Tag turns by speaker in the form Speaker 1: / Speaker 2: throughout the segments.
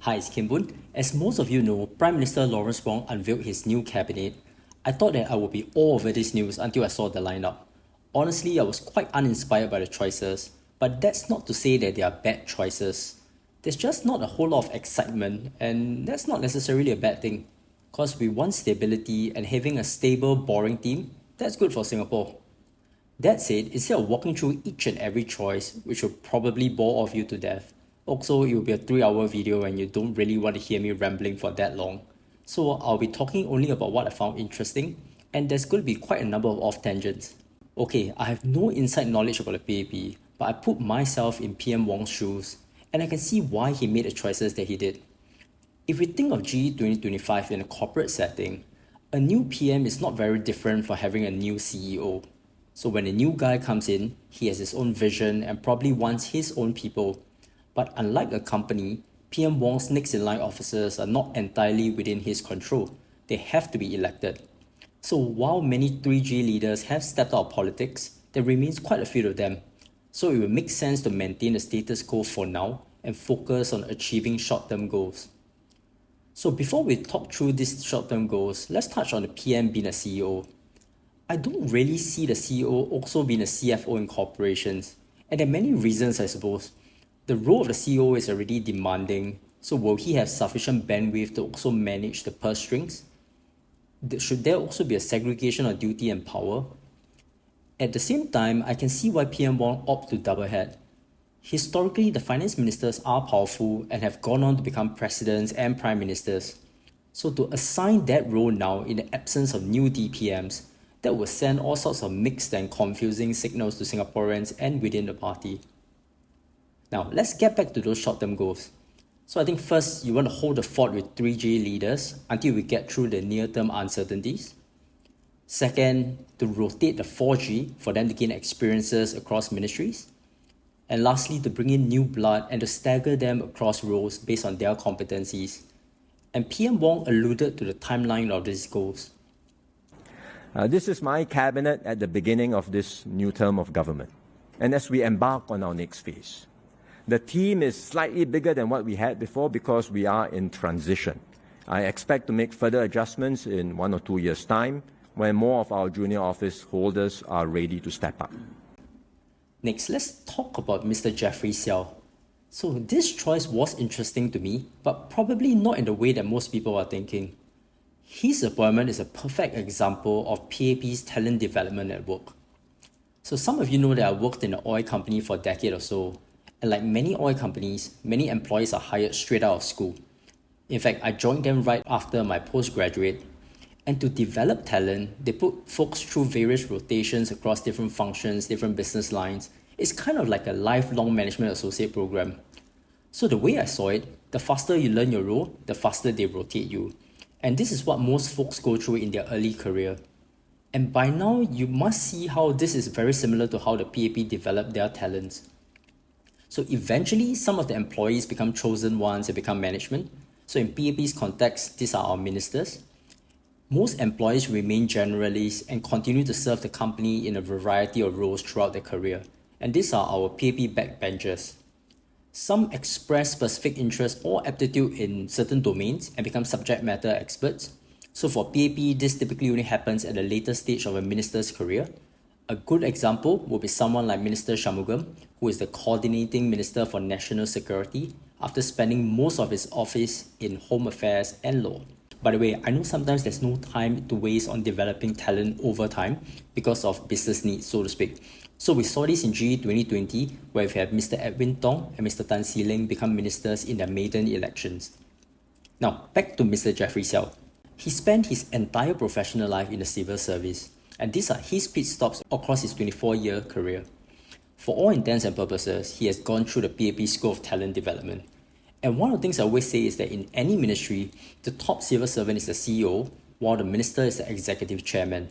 Speaker 1: Hi, it's Kim Boon. As most of you know, Prime Minister Lawrence Wong unveiled his new cabinet. I thought that I would be all over this news until I saw the lineup. Honestly, I was quite uninspired by the choices, but that's not to say that they are bad choices. There's just not a whole lot of excitement, and that's not necessarily a bad thing. Because we want stability and having a stable, boring team, that's good for Singapore. That said, instead of walking through each and every choice, which will probably bore all of you to death, also it will be a 3-hour video and you don't really want to hear me rambling for that long. So I'll be talking only about what I found interesting, and there's going to be quite a number of off tangents. Okay, I have no inside knowledge about the PAP, but I put myself in PM Wong's shoes, and I can see why he made the choices that he did. If we think of GE 2025 in a corporate setting, a new PM is not very different from having a new CEO. So when a new guy comes in, he has his own vision and probably wants his own people. But unlike a company, PM Wong's next in line officers are not entirely within his control. They have to be elected. So while many 3G leaders have stepped out of politics, there remains quite a few of them. So it will make sense to maintain the status quo for now and focus on achieving short-term goals. So before we talk through these short-term goals, let's touch on the PM being a CEO. I don't really see the CEO also being a CFO in corporations, and there are many reasons, I suppose. The role of the CEO is already demanding, so will he have sufficient bandwidth to also manage the purse strings? Should there also be a segregation of duty and power? At the same time, I can see why PM Wong opt to double head. Historically, the finance ministers are powerful and have gone on to become presidents and prime ministers. So to assign that role now in the absence of new DPMs, that will send all sorts of mixed and confusing signals to Singaporeans and within the party. Now, let's get back to those short-term goals. So I think first, you want to hold the fort with 3G leaders until we get through the near-term uncertainties. Second, to rotate the 4G for them to gain experiences across ministries. And lastly, to bring in new blood and to stagger them across roles based on their competencies. And PM Wong alluded to the timeline of these goals.
Speaker 2: This is my cabinet at the beginning of this new term of government, and as we embark on our next phase. The team is slightly bigger than what we had before because we are in transition. I expect to make further adjustments in 1 or 2 years' time when more of our junior office holders are ready to step up.
Speaker 1: Next, let's talk about Mr. Jeffrey Siow. So this choice was interesting to me, but probably not in the way that most people are thinking. His appointment is a perfect example of PAP's talent development at work. So some of you know that I worked in an oil company for a decade or so, and like many oil companies, many employees are hired straight out of school. In fact, I joined them right after my postgraduate, and to develop talent, they put folks through various rotations across different functions, different business lines. It's kind of like a lifelong management associate program. So the way I saw it, the faster you learn your role, the faster they rotate you. And this is what most folks go through in their early career. And by now, you must see how this is very similar to how the PAP developed their talents. So eventually, some of the employees become chosen ones and become management. So in PAP's context, these are our ministers. Most employees remain generalists and continue to serve the company in a variety of roles throughout their career. And these are our PAP backbenchers. Some express specific interest or aptitude in certain domains and become subject matter experts. So for PAP, this typically only happens at the later stage of a minister's career. A good example would be someone like Minister Shanmugam, who is the coordinating minister for national security after spending most of his office in home affairs and law. By the way, I know sometimes there's no time to waste on developing talent over time because of business needs, so to speak. So we saw this in GE 2020, where we have Mr. Edwin Tong and Mr. Tan See Leng become ministers in their maiden elections. Now, back to Mr. Jeffrey Siow. He spent his entire professional life in the civil service, and these are his pit stops across his 24-year career. For all intents and purposes, he has gone through the PAP School of Talent Development. And one of the things I always say is that in any ministry, the top civil servant is the CEO, while the minister is the executive chairman.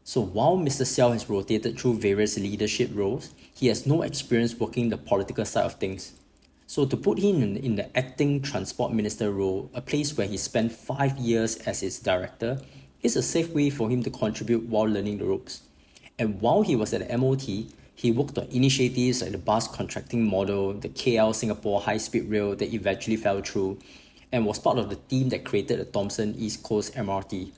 Speaker 1: So while Mr. Siow has rotated through various leadership roles, he has no experience working the political side of things. So to put him in the acting transport minister role, a place where he spent 5 years as its director, is a safe way for him to contribute while learning the ropes. And while he was at the MOT, he worked on initiatives like the bus contracting model, the KL Singapore high-speed rail that eventually fell through, and was part of the team that created the Thomson East Coast MRT.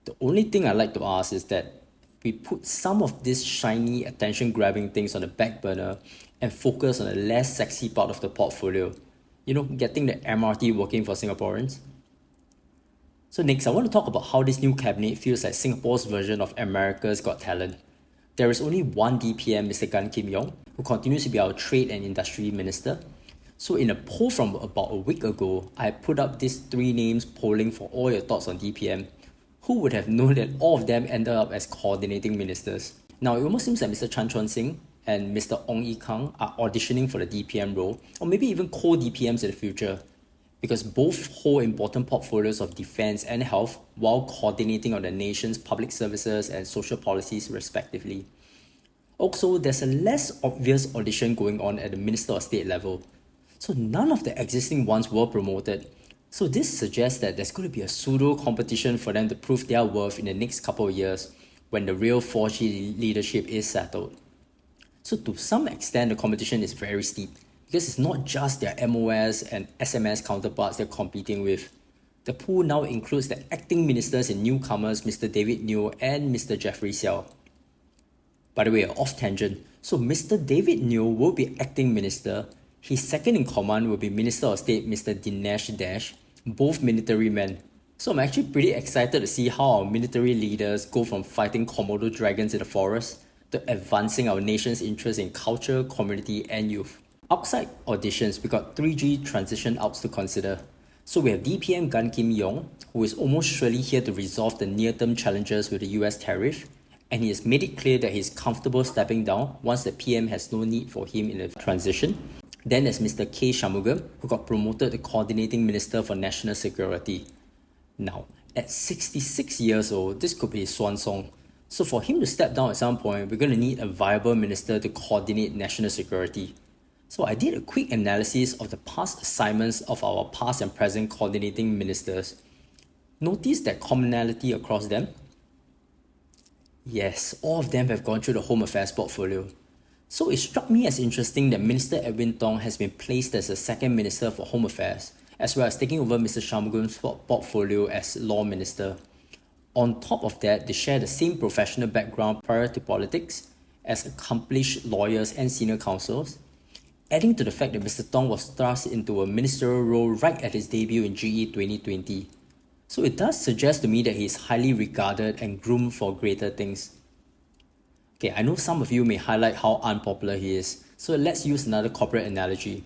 Speaker 1: The only thing I'd like to ask is that we put some of these shiny, attention-grabbing things on the back burner and focus on the less sexy part of the portfolio. You know, getting the MRT working for Singaporeans. So next, I want to talk about how this new cabinet feels like Singapore's version of America's Got Talent. There is only one DPM, Mr. Gan Kim Yong, who continues to be our Trade and Industry Minister. So in a poll from about a week ago, I put up these 3 names polling for all your thoughts on DPM. Who would have known that all of them ended up as coordinating ministers? Now, it almost seems like Mr. Chan Chuan Sing and Mr. Ong Yi Kang are auditioning for the DPM role, or maybe even co-DPMs in the future, because both hold important portfolios of defense and health while coordinating on the nation's public services and social policies respectively. Also, there's a less obvious audition going on at the Minister of State level. So none of the existing ones were promoted. So this suggests that there's going to be a pseudo competition for them to prove their worth in the next couple of years when the real 4G leadership is settled. So to some extent, the competition is very steep because it's not just their MOS and SMS counterparts they're competing with. The pool now includes the acting ministers and newcomers Mr. David Neo and Mr. Jeffrey Siow. By the way, off tangent, so Mr. David Neo will be acting minister. His second in command will be Minister of State Mr. Dinesh Dash, both military men. So I'm actually pretty excited to see how our military leaders go from fighting Komodo dragons in the forest to advancing our nation's interests in culture, community and youth. Outside auditions, we got 3G transition outs to consider. So we have DPM Gan Kim Yong, who is almost surely here to resolve the near-term challenges with the US tariff, and he has made it clear that he's comfortable stepping down once the PM has no need for him in the transition. Then there's Mr. K. Shanmugam, who got promoted to Coordinating Minister for National Security. Now, at 66 years old, this could be his swan song. So for him to step down at some point, we're going to need a viable minister to coordinate national security. So I did a quick analysis of the past assignments of our past and present coordinating ministers. Notice that commonality across them? Yes, all of them have gone through the Home Affairs portfolio. So it struck me as interesting that Minister Edwin Tong has been placed as the second Minister for Home Affairs, as well as taking over Mr. Shanmugam's portfolio as Law Minister. On top of that, they share the same professional background prior to politics as accomplished lawyers and senior counsels, adding to the fact that Mr. Tong was thrust into a ministerial role right at his debut in GE 2020. So it does suggest to me that he is highly regarded and groomed for greater things. Okay, I know some of you may highlight how unpopular he is, so let's use another corporate analogy.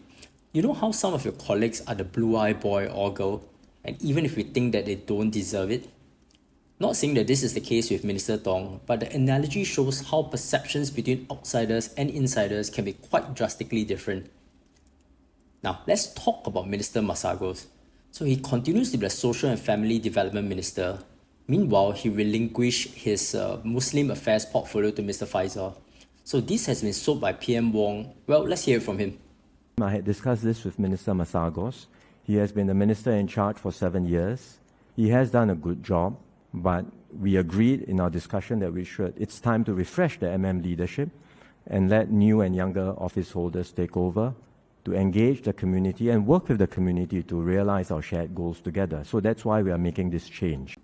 Speaker 1: You know how some of your colleagues are the blue-eyed boy or girl, and even if we think that they don't deserve it? Not saying that this is the case with Minister Tong, but the analogy shows how perceptions between outsiders and insiders can be quite drastically different. Now, let's talk about Minister Masagos. So he continues to be the Social and Family Development Minister. Meanwhile, he relinquished his Muslim Affairs portfolio to Mr. Faisal. So this has been sold by PM Wong. Well, let's hear it from him.
Speaker 2: I had discussed this with Minister Masagos. He has been the minister in charge for 7 years. He has done a good job, but we agreed in our discussion that it's time to refresh the leadership and let new and younger office holders take over to engage the community and work with the community to realize our shared goals together. So that's why we are making this change.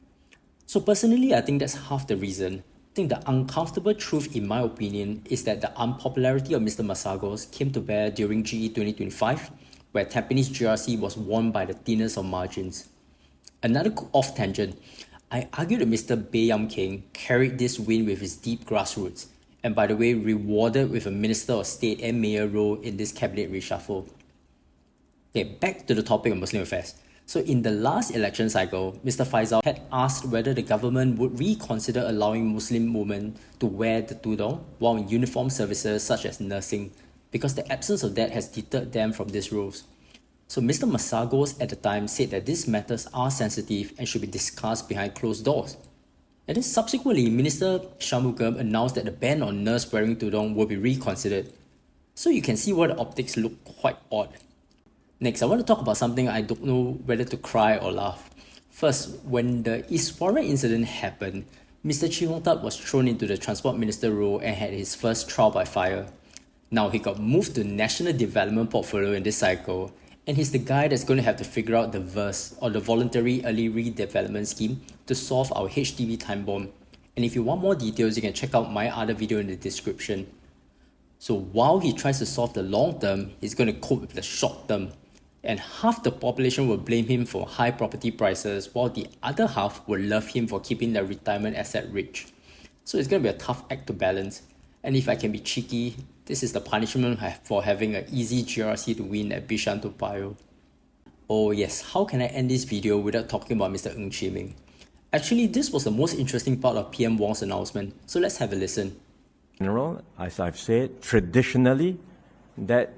Speaker 1: So personally, I think that's half the reason. I think the uncomfortable truth, in my opinion, is that the unpopularity of Mr. Masagos came to bear during GE 2025, where Tampines GRC was won by the thinnest of margins. Another off tangent, I argue that Mr. Baey Yam Keng carried this win with his deep grassroots, and by the way, rewarded with a Minister of State and Mayor role in this cabinet reshuffle. Okay, back to the topic of Muslim affairs. So in the last election cycle, Mr. Faisal had asked whether the government would reconsider allowing Muslim women to wear the tudung while in uniformed services such as nursing, because the absence of that has deterred them from these roles. So Mr. Masagos at the time said that these matters are sensitive and should be discussed behind closed doors. And then subsequently, Minister Shanmugam announced that the ban on nurse wearing tudung will be reconsidered. So you can see why the optics look quite odd. Next, I want to talk about something I don't know whether to cry or laugh. First, when the Iswaran incident happened, Mr. Chee was thrown into the Transport Minister role and had his first trial by fire. Now he got moved to National Development portfolio in this cycle, And he's the guy that's going to have to figure out the VERS, or the Voluntary Early Redevelopment Scheme, to solve our HDB time bomb. And if you want more details, you can check out my other video in the description. So while he tries to solve the long term, he's going to cope with the short term. And half the population will blame him for high property prices, while the other half will love him for keeping their retirement asset rich. So it's going to be a tough act to balance. And if I can be cheeky, this is the punishment for having an easy GRC to win at Bishan Toa Payoh. Oh yes, how can I end this video without talking about Mr. Meng? Actually, this was the most interesting part of PM Wong's announcement, so let's have a listen.
Speaker 2: General, as I've said, traditionally, that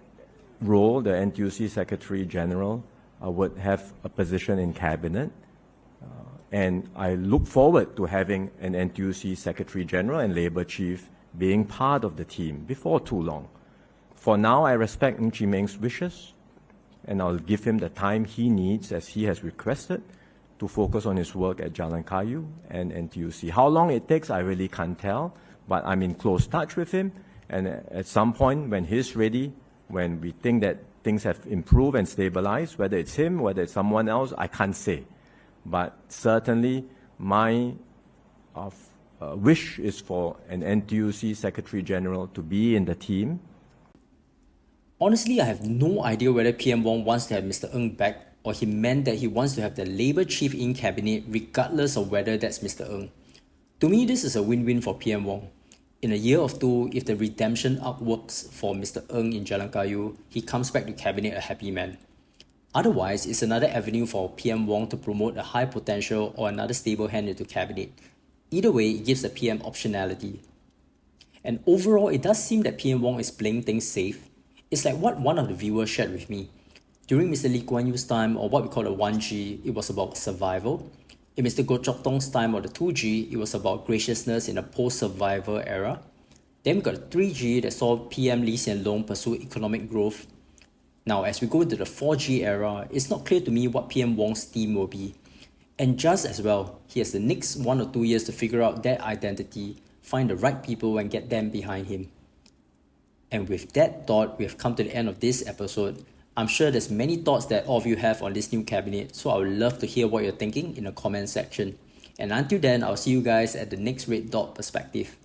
Speaker 2: role, the NTUC Secretary General, would have a position in cabinet. And I look forward to having an NTUC Secretary General and Labour Chief being part of the team before too long. For now, I respect Meng's wishes, and I'll give him the time he needs, as he has requested, to focus on his work at Jalan Kayu and NTUC. How long it takes, I really can't tell, but I'm in close touch with him, and at some point when he's ready, when we think that things have improved and stabilized, whether it's him, whether it's someone else, I can't say. But certainly my wish is for an NTUC Secretary General to be in the team.
Speaker 1: Honestly, I have no idea whether PM Wong wants to have Mr. Ng back, or he meant that he wants to have the Labour Chief in cabinet regardless of whether that's Mr. Ng. To me, this is a win-win for PM Wong. In a year or two, if the redemption arc works for Mr. Ng in Jalan Kayu, he comes back to cabinet a happy man. Otherwise, it's another avenue for PM Wong to promote a high potential or another stable hand into cabinet. Either way, it gives the PM optionality. And overall, it does seem that PM Wong is playing things safe. It's like what one of the viewers shared with me. During Mr. Lee Kuan Yew's time, or what we call the 1G, it was about survival. In Mr. Goh Chok Tong's time, or the 2G, it was about graciousness in a post-survival era. Then we got the 3G that saw PM Lee Hsien Loong pursue economic growth. Now, as we go into the 4G era, it's not clear to me what PM Wong's theme will be. And just as well, he has the next 1 or 2 years to figure out that identity, find the right people and get them behind him. And with that thought, we have come to the end of this episode. I'm sure there's many thoughts that all of you have on this new cabinet, so I would love to hear what you're thinking in the comment section. And until then, I'll see you guys at the next Red Dot Perspective.